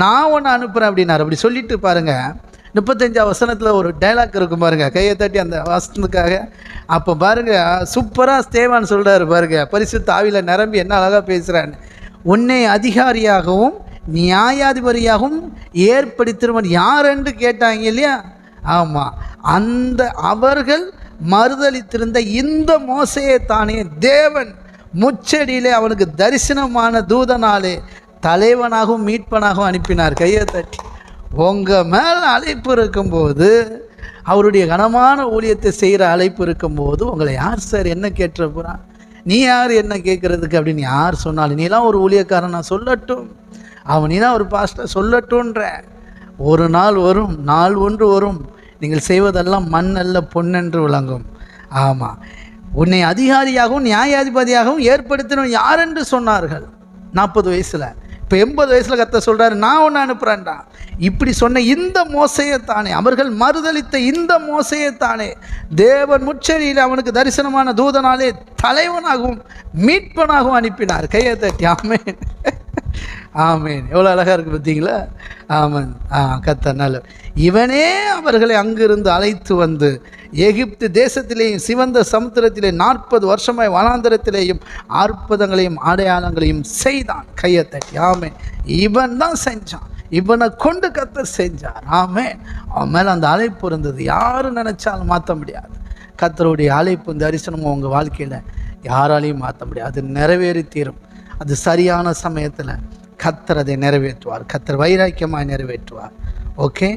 நான் ஒன்று அனுப்புகிறேன் அப்படின்னாரு. அப்படி சொல்லிட்டு பாருங்கள், 35 வசனத்தில் ஒரு டைலாக் இருக்கும் பாருங்கள், கையை தட்டி அந்த வசனத்துக்காக. அப்போ பாருங்கள், சூப்பராக ஸ்தேவான் சொல்கிறாரு பாருங்கள், பரிசுத்த ஆவியில் நிரம்பி என்ன அழகாக பேசுகிறான்னு. உன்னை அதிகாரியாகவும் நியாயாதிபதியாகவும் ஏற்படுத்தினவன் யார் என்று கேட்டாங்க இல்லையா? ஆமாம், அந்த அவர்கள் மறுதளித்திருந்த இந்த மோசையை தானே தேவன் முச்செடியிலே அவனுக்கு தரிசனமான தூதனாலே தலைவனாகவும் மீட்பனாகவும் அனுப்பினார். கையை தட்டி. உங்கள் மேலே அழைப்பு இருக்கும்போது, அவருடைய கனமான ஊழியத்தை செய்கிற அழைப்பு இருக்கும்போது, உங்களை யார் சார் என்ன கேட்டுற போகிறான்? நீ யார் என்ன கேட்குறதுக்கு அப்படின்னு யார் சொன்னாலும், நீலாம் ஒரு ஊழியக்காரன் நான் சொல்லட்டும், அவன் நீலாம் ஒரு பாஸ்டர் சொல்லட்டுன்ற. ஒரு நாள் வரும், நாள் ஒன்று வரும், நீங்கள் செய்வதெல்லாம் மண் அல்ல பொன்னென்று விளங்கும். ஆமாம், உன்னை அதிகாரியாகவும் நியாயாதிபதியாகவும் ஏற்படுத்தினோம் யார் என்று சொன்னார்கள் 40 வயசில். இப்போ 80 வயசில் கர்த்தர் சொல்கிறாரு, நான் ஒன்று அனுப்புகிறேன்டா. இப்படி சொன்ன இந்த மோசையைத்தானே, அவர்கள் மறுதளித்த இந்த மோசையைத்தானே தேவன் முச்செடியில் அவனுக்கு தரிசனமான தூதனாலே தலைவனாகவும் மீட்பனாகவும் அனுப்பினார். கையை தட்டி ஆமேன். ஆமேன். எவ்வளோ அழகாக இருக்குது பார்த்தீங்களா? ஆமன். கர்த்தர் நல்ல. இவனே அவர்களை அங்கிருந்து அழைத்து வந்து எகிப்து தேசத்திலேயும் சிவந்த சமுத்திரத்திலே 40 வருஷமாய் வனாந்தரத்திலேயும் அற்புதங்களையும் அடையாளங்களையும் செய்தான். கையை தட்டி ஆமேன். இவன் தான் செஞ்சான், இவனை கொண்டு கர்த்தர் செஞ்சார். ஆமேன். அவன் மேலே அந்த அழைப்பு இருந்தது, யாரும் நினைச்சாலும் மாற்ற முடியாது. கர்த்தருடைய அழைப்பு தரிசனமும் உங்கள் வாழ்க்கையில் யாராலையும் மாற்ற முடியாது. அது நிறைவேறி தீரும். அது சரியான சமயத்தில் கர்த்தர் அதை நிறைவேற்றுவார். கர்த்தர் வைராக்கியமாக நிறைவேற்றுவார். ஓகே.